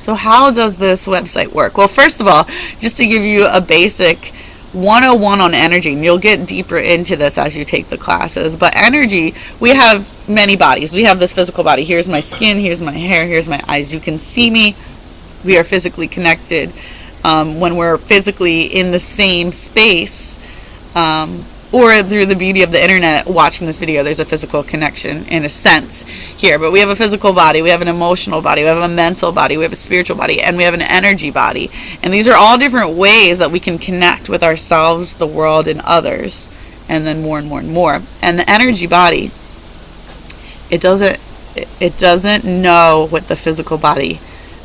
So how does this website work? Well, first of all, just to give you a basic 101 on energy, and you'll get deeper into this as you take the classes. But energy, we have many bodies. We have this physical body. Here's my skin, here's my hair, here's my eyes. You can see me. We are physically connected. When we're physically in the same space, or through the beauty of the internet watching this video, there's a physical connection in a sense here. But we have a physical body, we have an emotional body, we have a mental body, we have a spiritual body, and we have an energy body. And these are all different ways that we can connect with ourselves, the world, and others, and then more and more and more. And the energy body, it doesn't know what the physical body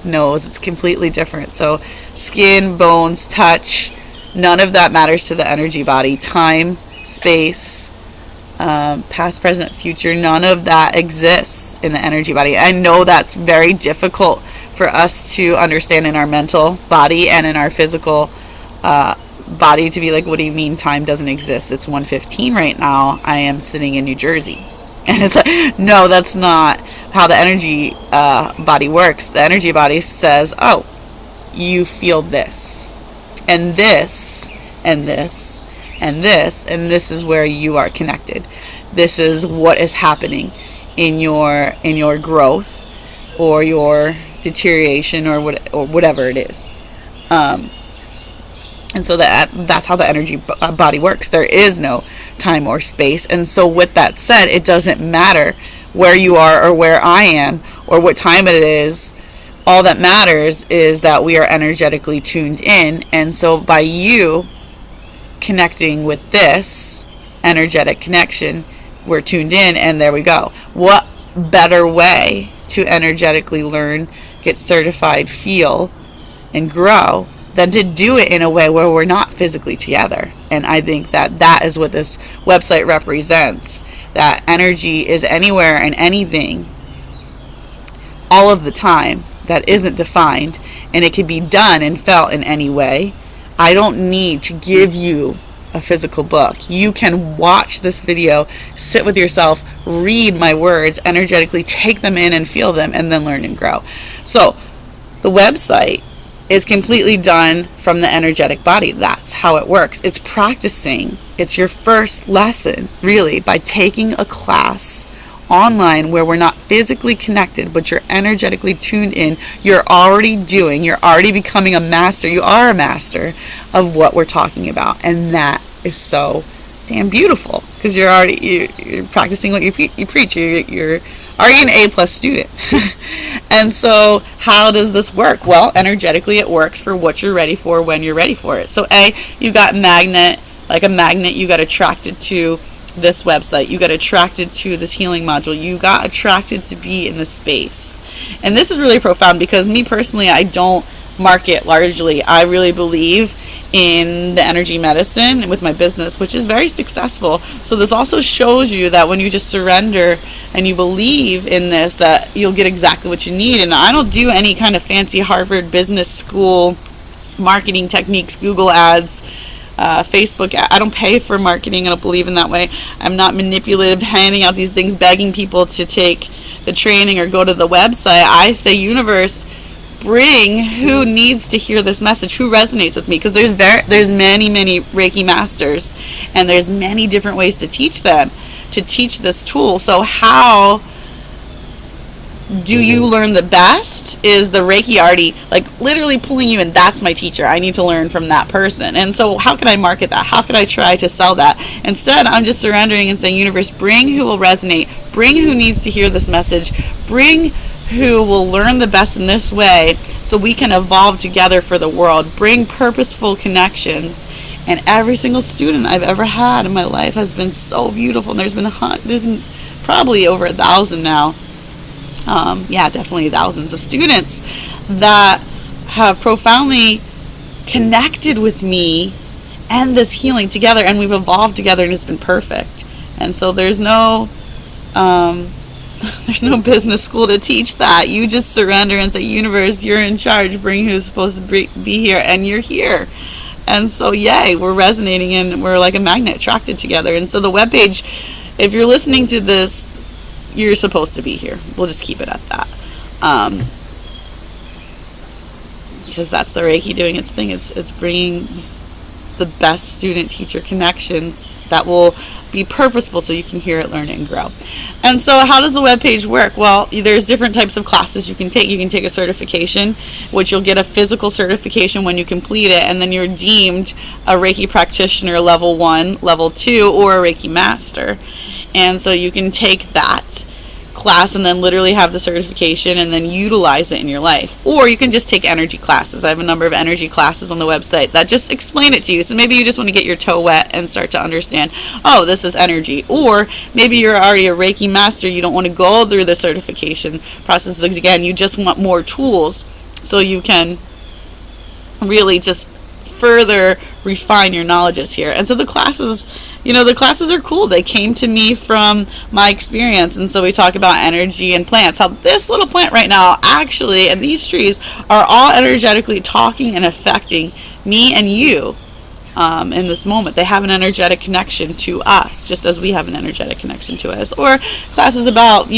knows. It's completely different. So skin, bones, touch, none of that matters to the energy body. Time, space, past, present, future, none of that exists in the energy body. I know that's very difficult for us to understand in our mental body and in our physical body, to be like, what do you mean time doesn't exist? It's 1:15 right now. I am sitting in New Jersey. And it's like, no, that's not how the energy body works. The energy body says, oh, you feel this, and this, and this, and this, and this is where you are connected. This is what is happening in your growth or your deterioration or whatever it is. And so that's how the energy body works. There is no time or space. And so with that said, it doesn't matter where you are or where I am or what time it is. All that matters is that we are energetically tuned in. And so by you connecting with this energetic connection, we're tuned in, and there we go. What better way to energetically learn, get certified, feel, and grow than to do it in a way where we're not physically together? And I think that is what this website represents. That energy is anywhere and anything all of the time that isn't defined, and it can be done and felt in any way. I don't need to give you a physical book. You can watch this video, sit with yourself, read my words, energetically take them in and feel them, and then learn and grow. So the website is completely done from the energetic body. That's how it works. It's practicing. It's your first lesson, really, by taking a class online where we're not physically connected, but you're energetically tuned in. You're already becoming a master. You are a master of what we're talking about. And that is so damn beautiful, because you're practicing what you preach. You're already an A+ student. And so how does this work? Well, energetically it works for what you're ready for when you're ready for it. So you got like a magnet, you got attracted to this website, you got attracted to this healing module, you got attracted to be in this space. And this is really profound, because me personally, I don't market largely. I really believe in the energy medicine with my business, which is very successful. So this also shows you that when you just surrender and you believe in this, that you'll get exactly what you need. And I don't do any kind of fancy Harvard Business School marketing techniques, Google ads, Facebook. I don't pay for marketing. I don't believe in that way. I'm not manipulative, handing out these things, begging people to take the training or go to the website. I say, universe, bring who needs to hear this message, who resonates with me, because there's many Reiki masters, and there's many different ways to teach them, to teach this tool. So how do you learn the best? Is the Reiki already like literally pulling you in? That's my teacher. I need to learn from that person. And so how can I market that? How can I try to sell that? Instead, I'm just surrendering and saying, universe, bring who will resonate, bring who needs to hear this message, bring who will learn the best in this way so we can evolve together for the world, bring purposeful connections. And every single student I've ever had in my life has been so beautiful. And there's been probably over 1,000 now. Definitely thousands of students that have profoundly connected with me and this healing together, and we've evolved together, and it's been perfect. And so there's no business school to teach that. You just surrender and say, universe, you're in charge, bring who's supposed to be here, and you're here. And so yay, we're resonating, and we're like a magnet attracted together. And so the webpage, if you're listening to this, you're supposed to be here. We'll just keep it at that. because that's the Reiki doing its thing. It's bringing the best student-teacher connections that will be purposeful so you can hear it, learn it, and grow. And so how does the webpage work? Well, there's different types of classes you can take. You can take a certification, which you'll get a physical certification when you complete it, and then you're deemed a Reiki practitioner level 1, level 2, or a Reiki master. And so you can take that class and then literally have the certification and then utilize it in your life. Or you can just take energy classes. I have a number of energy classes on the website that just explain it to you. So maybe you just want to get your toe wet and start to understand, oh, this is energy. Or maybe you're already a Reiki master, you don't want to go through the certification process again, you just want more tools so you can really just further refine your knowledges here. And so the classes are cool. They came to me from my experience. And so we talk about energy and plants, how this little plant right now actually, and these trees are all energetically talking and affecting me and you in this moment. They have an energetic connection to us, just as we have an energetic connection to us. Or classes about,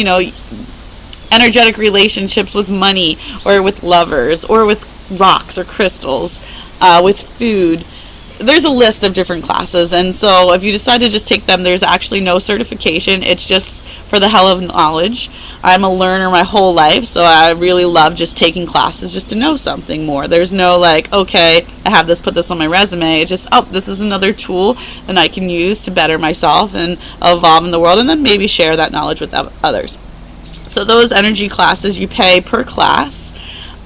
energetic relationships with money, or with lovers, or with rocks or crystals, with food. There's a list of different classes, and so if you decide to just take them, there's actually no certification. It's just for the hell of knowledge. I'm a learner my whole life, so I really love just taking classes just to know something more. There's no okay, I have this, put this on my resume. It's just, this is another tool that I can use to better myself and evolve in the world, and then maybe share that knowledge with others. So those energy classes, you pay per class.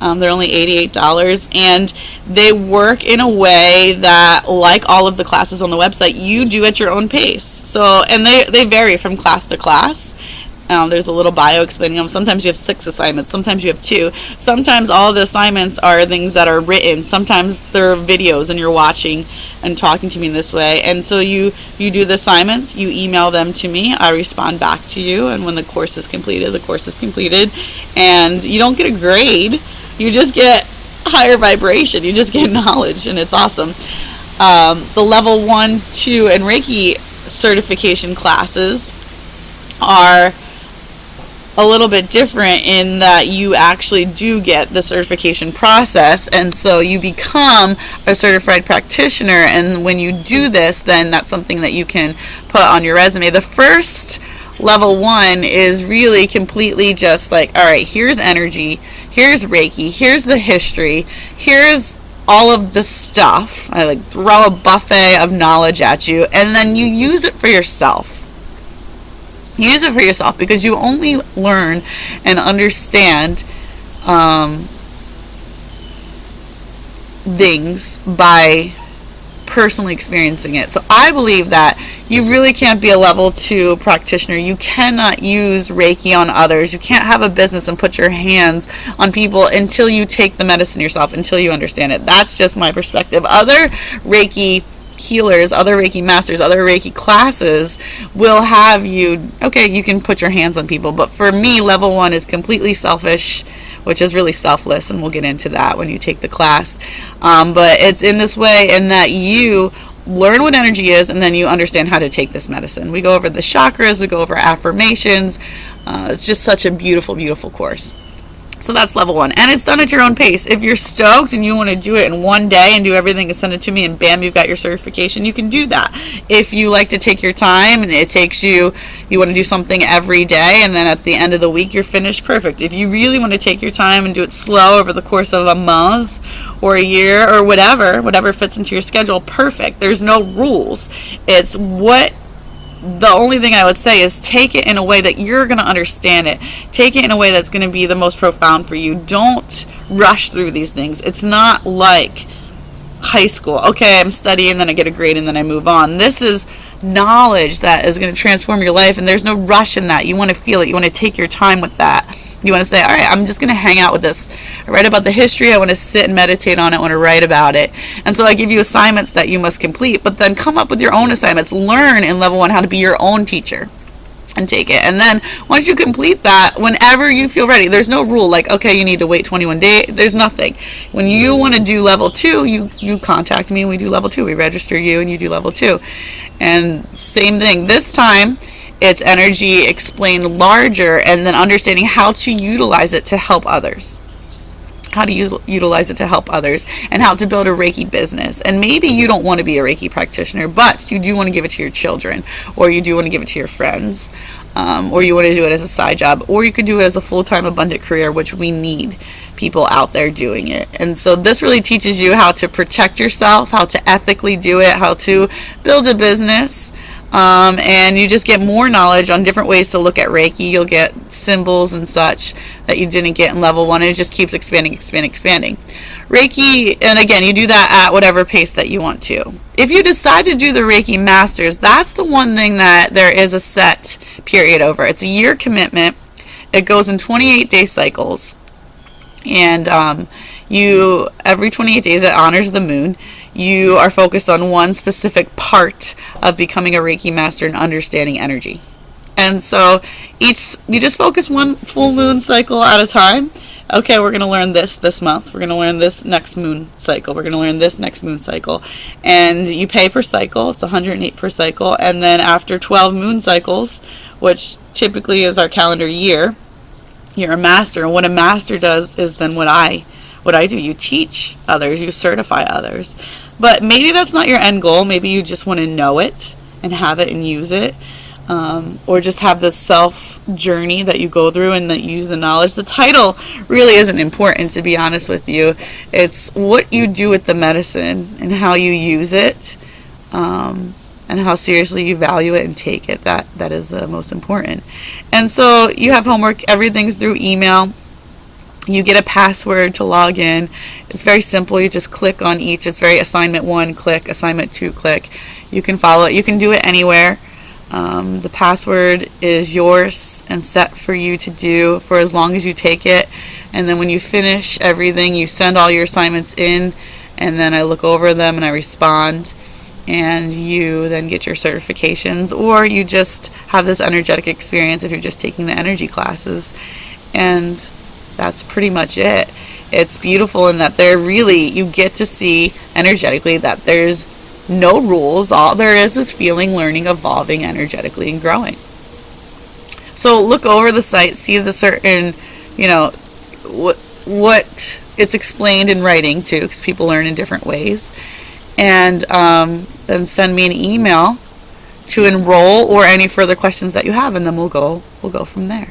They're only $88, and they work in a way that, like all of the classes on the website, you do at your own pace. So, and they vary from class to class. There's a little bio explaining them. Sometimes you have 6 assignments. Sometimes you have 2. Sometimes all the assignments are things that are written. Sometimes they're videos, and you're watching and talking to me in this way. And so you do the assignments. You email them to me. I respond back to you. And when the course is completed, the course is completed. And you don't get a grade. You just get higher vibration. You just get knowledge, and it's awesome. The level 1, 2, and Reiki certification classes are a little bit different in that you actually do get the certification process, and so you become a certified practitioner. And when you do this, then that's something that you can put on your resume. The first level 1 is really completely just all right, here's energy, here's Reiki, here's the history, here's all of the stuff. I throw a buffet of knowledge at you, and then you use it for yourself. Use it for yourself, because you only learn and understand things by personally experiencing it. So I believe that you really can't be a level 2 practitioner. You cannot use Reiki on others. You can't have a business and put your hands on people until you take the medicine yourself, until you understand it. That's just my perspective. Other Reiki healers, other Reiki masters, other Reiki classes will have you, okay, you can put your hands on people. But for me, level 1 is completely selfish, which is really selfless, and we'll get into that when you take the class. But it's in this way, in that you learn what energy is, and then you understand how to take this medicine. We go over the chakras, we go over affirmations. It's just such a beautiful, beautiful course. So that's level 1, and it's done at your own pace. If you're stoked and you want to do it in one day and do everything and send it to me, and bam, you've got your certification, you can do that. If you like to take your time and it takes you want to do something every day, and then at the end of the week you're finished, perfect. If you really want to take your time and do it slow over the course of a month or a year or whatever fits into your schedule, perfect. There's no rules. It's the only thing I would say is take it in a way that you're going to understand it. Take it in a way that's going to be the most profound for you. Don't rush through these things. It's not like high school. Okay, I'm studying, then I get a grade, and then I move on. This is knowledge that is going to transform your life, and there's no rush in that. You want to feel it. You want to take your time with that. You want to say, all right, I'm just going to hang out with this. I write about the history. I want to sit and meditate on it. I want to write about it. And so I give you assignments that you must complete, but then come up with your own assignments. Learn in level 1 how to be your own teacher and take it. And then once you complete that, whenever you feel ready, there's no rule okay, you need to wait 21 days. There's nothing. When you want to do level 2, you contact me and we do level 2. We register you and you do level 2. And same thing. This time, it's energy explained larger, and then understanding how to utilize it to help others. how to utilize it to help others, and how to build a Reiki business. And maybe you don't want to be a Reiki practitioner, but you do want to give it to your children, or you do want to give it to your friends, or you want to do it as a side job, or you could do it as a full-time abundant career, which we need people out there doing it. And so this really teaches you how to protect yourself, how to ethically do it, how to build a business. And you just get more knowledge on different ways to look at Reiki. You'll get symbols and such that you didn't get in level 1, and it just keeps expanding. Reiki, and again, you do that at whatever pace that you want to. If you decide to do the Reiki Masters, that's the one thing that there is a set period over. It's a year commitment. It goes in 28-day cycles. And every 28 days, it honors the moon. You are focused on one specific part of becoming a Reiki master and understanding energy. And so you just focus one full moon cycle at a time. Okay, we're going to learn this month. We're going to learn this next moon cycle. We're going to learn this next moon cycle. And you pay per cycle. It's 108 per cycle. And then after 12 moon cycles, which typically is our calendar year, you're a master. And what a master does is then what I do. You teach others. You certify others. But maybe that's not your end goal. Maybe you just want to know it and have it and use it. Or just have this self journey that you go through and that you use the knowledge. The title really isn't important, to be honest with you. It's what you do with the medicine and how you use it, and how seriously you value it and take it. That is the most important. And so you have homework. Everything's through email. You get a password to log in. It's very simple. You just click on each. It's very assignment 1, click. Assignment 2, click. You can follow it. You can do it anywhere. The password is yours and set for you to do for as long as you take it. And then when you finish everything, you send all your assignments in, and then I look over them and I respond. And you then get your certifications, or you just have this energetic experience if you're just taking the energy classes. And that's pretty much it. It's beautiful in that you get to see energetically that there's no rules. All there is feeling, learning, evolving energetically, and growing. So look over the site, see the certain, what it's explained in writing too, because people learn in different ways. And then send me an email to enroll or any further questions that you have, and then we'll go from there.